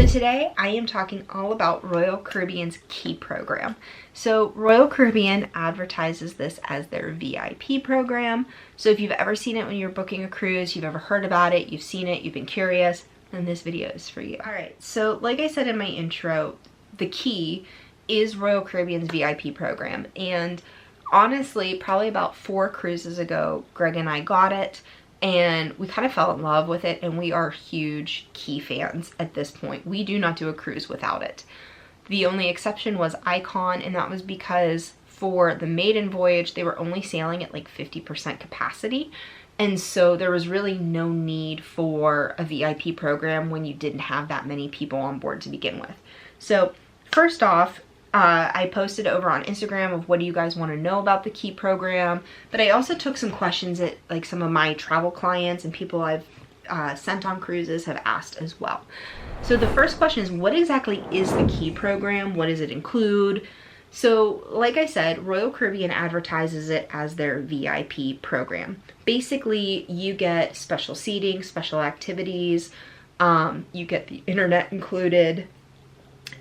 So today I am talking all about Royal Caribbean's Key program. So Royal Caribbean advertises this as their VIP program. So if you've ever seen it when you're booking a cruise, you've ever heard about it, you've seen it, you've been curious, then this video is for you. All right, so like I said in my intro, the Key is Royal Caribbean's VIP program. And honestly, probably about 4 cruises ago, Greg and I got it. And we kind of fell in love with it, and we are huge Key fans at this point. We do not do a cruise without it. The only exception was Icon, and that was because for the maiden voyage, they were only sailing at like 50% capacity. And so there was really no need for a VIP program when you didn't have that many people on board to begin with. So first off, I posted over on Instagram of what do you guys want to know about the Key program, but I also took some questions that like some of my travel clients and people I've sent on cruises have asked as well. So the first question is, what exactly is the Key program? What does it include? So like I said, Royal Caribbean advertises it as their VIP program. Basically, you get special seating, special activities, you get the internet included,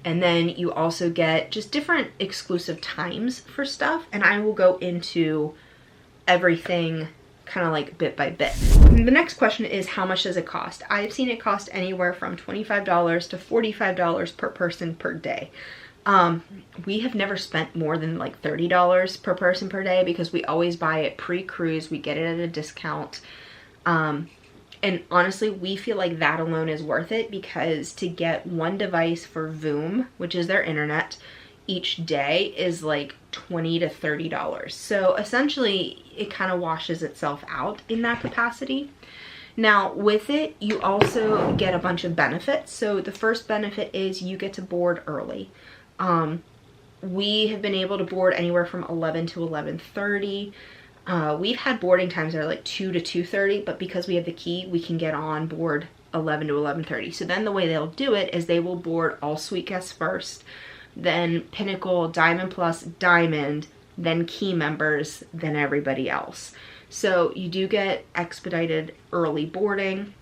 and then you also get just different exclusive times for stuff. And I will go into everything kind of like bit by bit. The next question is, how much does it cost? I've seen it cost anywhere from $25 to $45 per person per day. We have never spent more than like $30 per person per day because we always buy it pre-cruise. We get it at a discount. And honestly, we feel like that alone is worth it because to get one device for Voom, which is their internet, each day is like $20 to $30. So essentially, it kind of washes itself out in that capacity. Now, with it, you also get a bunch of benefits. So the first benefit is you get to board early. We have been able to board anywhere from 11 to 11:30. We've had boarding times that are like 2 to 2:30, but because we have the Key, we can get on board 11 to 11:30. So then the way they'll do it is they will board all suite guests first, then Pinnacle, Diamond Plus, Diamond, then Key members, then everybody else. So you do get expedited early boarding,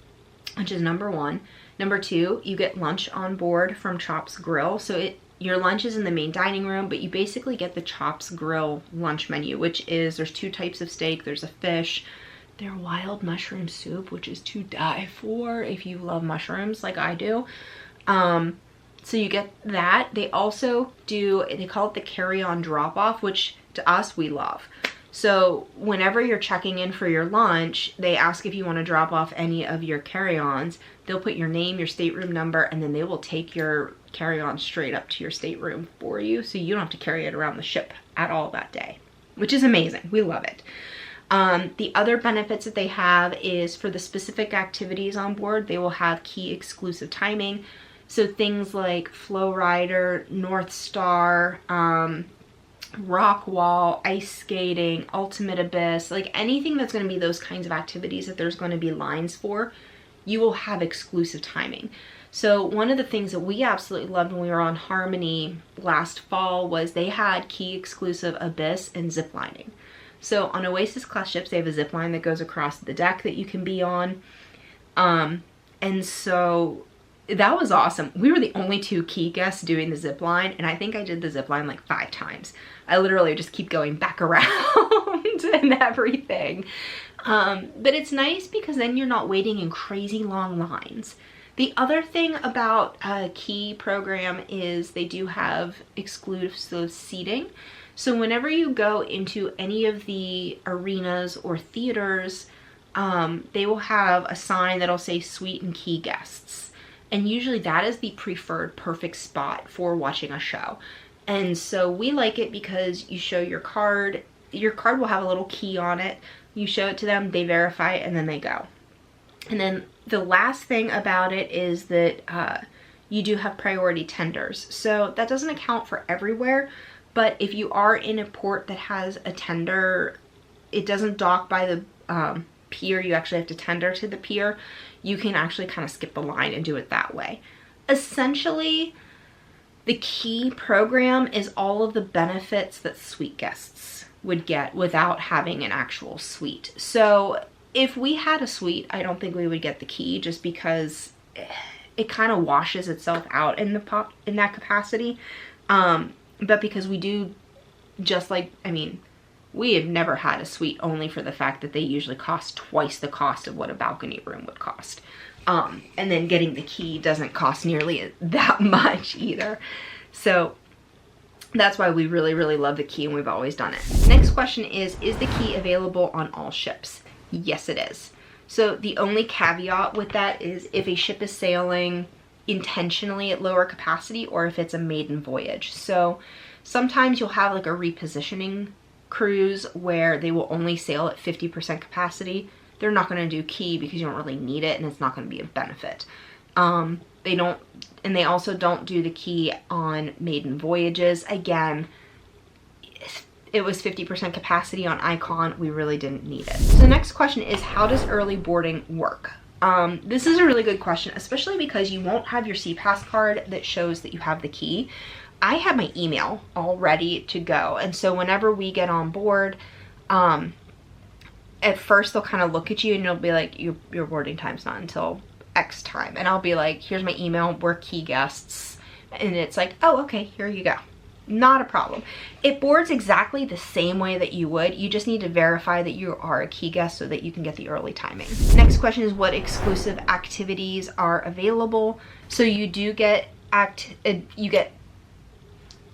which is number one. Number two, you get lunch on board from Chops Grill. So your lunch is in the main dining room, but you basically get the Chops Grill lunch menu, which is, there's 2 types of steak. There's a fish, their wild mushroom soup, which is to die for if you love mushrooms like I do. So you get that. They also do, they call it the carry-on drop-off, which to us, we love. So whenever you're checking in for your lunch, they ask if you want to drop off any of your carry-ons. They'll put your name, your stateroom number, and then they will take your carry-on straight up to your stateroom for you. So you don't have to carry it around the ship at all that day, which is amazing. We love it. The other benefits that they have is for the specific activities on board, they will have Key exclusive timing. So things like Flow Rider, North Star, rock wall, ice skating, ultimate abyss, like anything that's going to be those kinds of activities that there's going to be lines for, you will have exclusive timing. So one of the things that we absolutely loved when we were on Harmony last fall was they had Key exclusive abyss and zip lining. So on Oasis class ships, they have a zip line that goes across the deck that you can be on. And so that was awesome. We were the only 2 Key guests doing the zip line, and I think I did the zip line like 5 times. I literally just keep going back around and everything. But it's nice because then you're not waiting in crazy long lines. The other thing about a Key program is they do have exclusive seating. So whenever you go into any of the arenas or theaters, they will have a sign that'll say Suite and Key guests. And usually that is the preferred perfect spot for watching a show. And so we like it because you show your card. Your card will have a little key on it. You show it to them, they verify it, and then they go. And then the last thing about it is that you do have priority tenders. So that doesn't account for everywhere, but if you are in a port that has a tender, it doesn't dock by the pier, you actually have to tender to the pier, you can actually kind of skip the line and do it that way. Essentially, the key program is all of the benefits that suite guests would get without having an actual suite. So if we had a suite, I don't think we would get the key, just because it kind of washes itself out in that capacity. But because we do, just like, I mean, we have never had a suite, only for the fact that they usually cost twice the cost of what a balcony room would cost. And then getting the key doesn't cost nearly that much either. So that's why we really, really love the key, and we've always done it. Next question is the key available on all ships? Yes, it is. So the only caveat with that is if a ship is sailing intentionally at lower capacity, or if it's a maiden voyage. So sometimes you'll have like a repositioning cruise where they will only sail at 50% capacity. They're not going to do key because you don't really need it, and it's not going to be a benefit. They also don't do the key on maiden voyages. Again, it was 50% capacity on Icon. We really didn't need it. So the next question is, how does early boarding work? This is a really good question, especially because you won't have your SeaPass card that shows that you have the key. I have my email all ready to go, and so whenever we get on board, at first they'll kind of look at you and you'll be like, your boarding time's not until X time, and I'll be like, here's my email, we're key guests, and it's like, oh, okay, here you go. Not a problem. It boards exactly the same way that you would. You just need to verify that you are a key guest so that you can get the early timing. Next question is, what exclusive activities are available? So you do get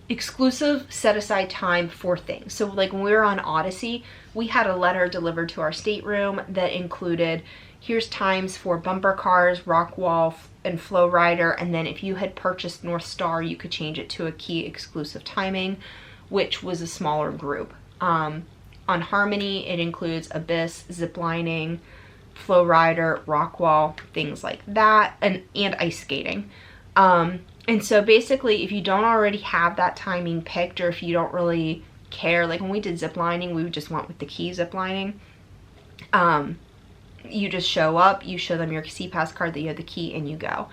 exclusive set aside time for things. So like when we were on Odyssey, we had a letter delivered to our stateroom that included, here's times for bumper cars, rock wall, and flow rider, and then if you had purchased North Star, you could change it to a key exclusive timing, which was a smaller group. On Harmony, it includes Abyss, ziplining, flow rider, rock wall, things like that, and ice skating. And so basically, if you don't already have that timing picked, or if you don't really care, like when we did ziplining, we just went with the key ziplining. You just show up, you show them your SeaPass card that you have the key, and you go.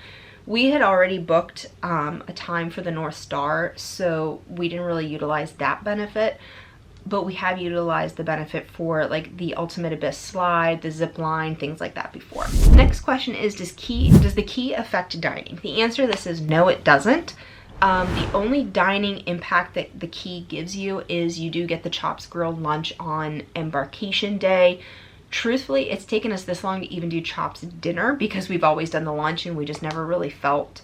We had already booked a time for the North Star, so we didn't really utilize that benefit, but we have utilized the benefit for like the Ultimate Abyss slide, the zip line, things like that before. Next question is, does the key affect dining? The answer to this is no, it doesn't. The only dining impact that the key gives you is you do get the Chops Grilled lunch on embarkation day. Truthfully, it's taken us this long to even do Chops dinner because we've always done the lunch and we just never really felt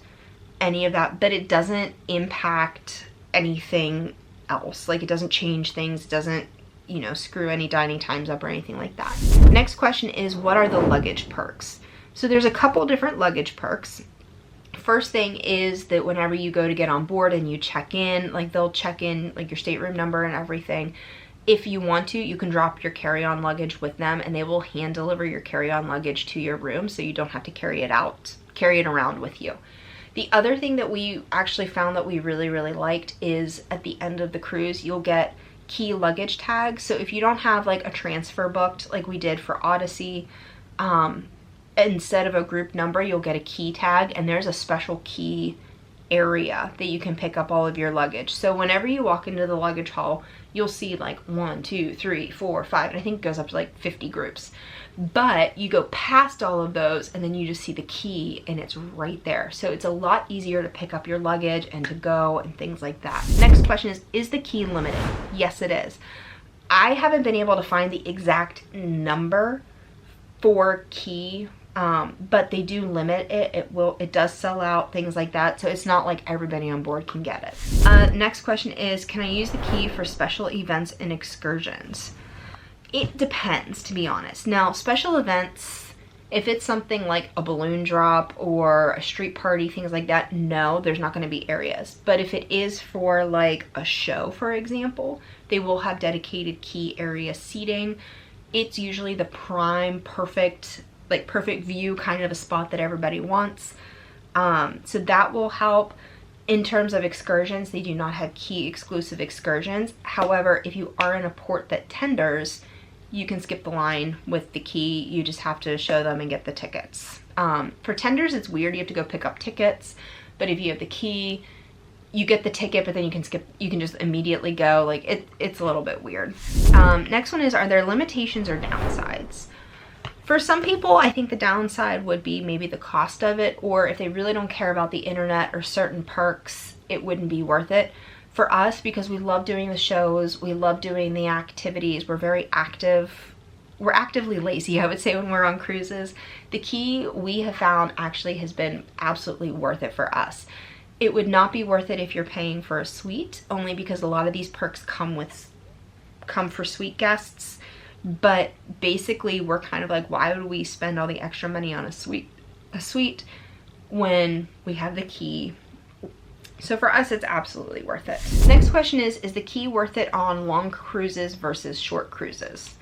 any of that, but it doesn't impact anything else. Like, it doesn't change things, it doesn't, you know, screw any dining times up or anything like that. Next question is, what are the luggage perks? So there's a couple different luggage perks. First thing is that whenever you go to get on board and you check in, like they'll check in like your stateroom number and everything. If you want to, you can drop your carry-on luggage with them and they will hand deliver your carry-on luggage to your room, so you don't have to carry it around with you. The other thing that we actually found that we really, really liked is at the end of the cruise, you'll get key luggage tags. So if you don't have like a transfer booked like we did for Odyssey, instead of a group number, you'll get a key tag, and there's a special key area that you can pick up all of your luggage. So whenever you walk into the luggage hall, you'll see like 1, 2, 3, 4, 5, and I think it goes up to like 50 groups. But you go past all of those and then you just see the key and it's right there. So it's a lot easier to pick up your luggage and to go and things like that. Next question is the key limited? Yes, it is. I haven't been able to find the exact number for key, but they do limit it. It does sell out, things like that. So it's not like everybody on board can get it. Next question is, can I use the key for special events and excursions? It depends, to be honest. Now, special events, if it's something like a balloon drop or a street party, things like that, no, there's not going to be areas. But if it is for like a show, for example, they will have dedicated key area seating. It's usually the prime, perfect view kind of a spot that everybody wants. So that will help. In terms of excursions, they do not have key exclusive excursions. However, if you are in a port that tenders, you can skip the line with the key. You just have to show them and get the tickets. For tenders, it's weird. You have to go pick up tickets, but if you have the key, you get the ticket, but then you can just immediately go. Like it's a little bit weird. Next one is, are there limitations or downsides? For some people, I think the downside would be maybe the cost of it, or if they really don't care about the internet or certain perks, it wouldn't be worth it. For us, because we love doing the shows, we love doing the activities, we're very active. We're actively lazy, I would say, when we're on cruises. The key, we have found, actually has been absolutely worth it for us. It would not be worth it if you're paying for a suite, only because a lot of these perks come for suite guests. But basically, we're kind of like, why would we spend all the extra money on a suite when we have the key? So for us, it's absolutely worth it. Next question is the key worth it on long cruises versus short cruises?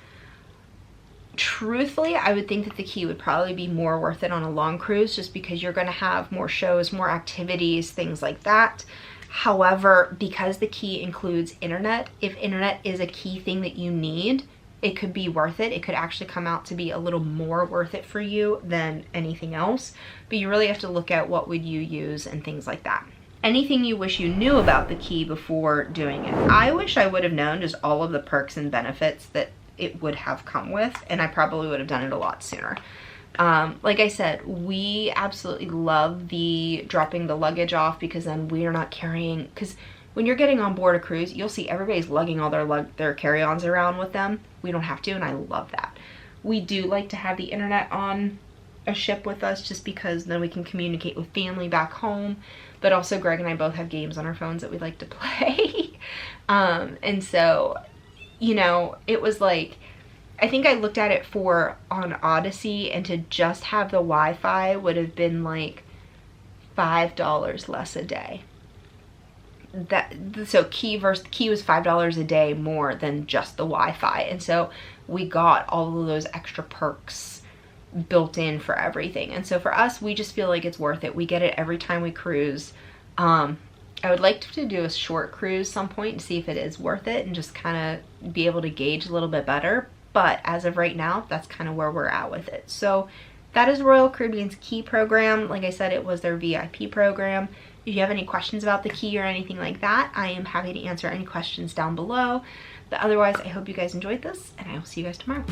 Truthfully, I would think that the key would probably be more worth it on a long cruise, just because you're going to have more shows, more activities, things like that. However, because the key includes internet, if internet is a key thing that you need, it could be worth it. It could actually come out to be a little more worth it for you than anything else. But you really have to look at what would you use and things like that. Anything you wish you knew about the key before doing it? I wish I would have known just all of the perks and benefits that it would have come with, and I probably would have done it a lot sooner. Like I said, we absolutely love the dropping the luggage off, because then we are not carrying, because when you're getting on board a cruise, you'll see everybody's lugging all their carry-ons around with them. We don't have to, and I love that. We do like to have the internet on a ship with us, just because then we can communicate with family back home, but also Greg and I both have games on our phones that we like to play. And so, you know, it was like, I think I looked at it on Odyssey, and to just have the Wi-Fi would have been like $5 less a day. So key was $5 a day more than just the Wi-Fi, and so we got all of those extra perks built in for everything. And so for us, we just feel like it's worth it. We get it every time we cruise. I would like to do a short cruise some point and see if it is worth it, and just kind of be able to gauge a little bit better. But as of right now, that's kind of where we're at with it. So that is Royal Caribbean's key program. Like I said, it was their VIP program. If you have any questions about the key or anything like that, I am happy to answer any questions down below. But otherwise, I hope you guys enjoyed this, and I will see you guys tomorrow.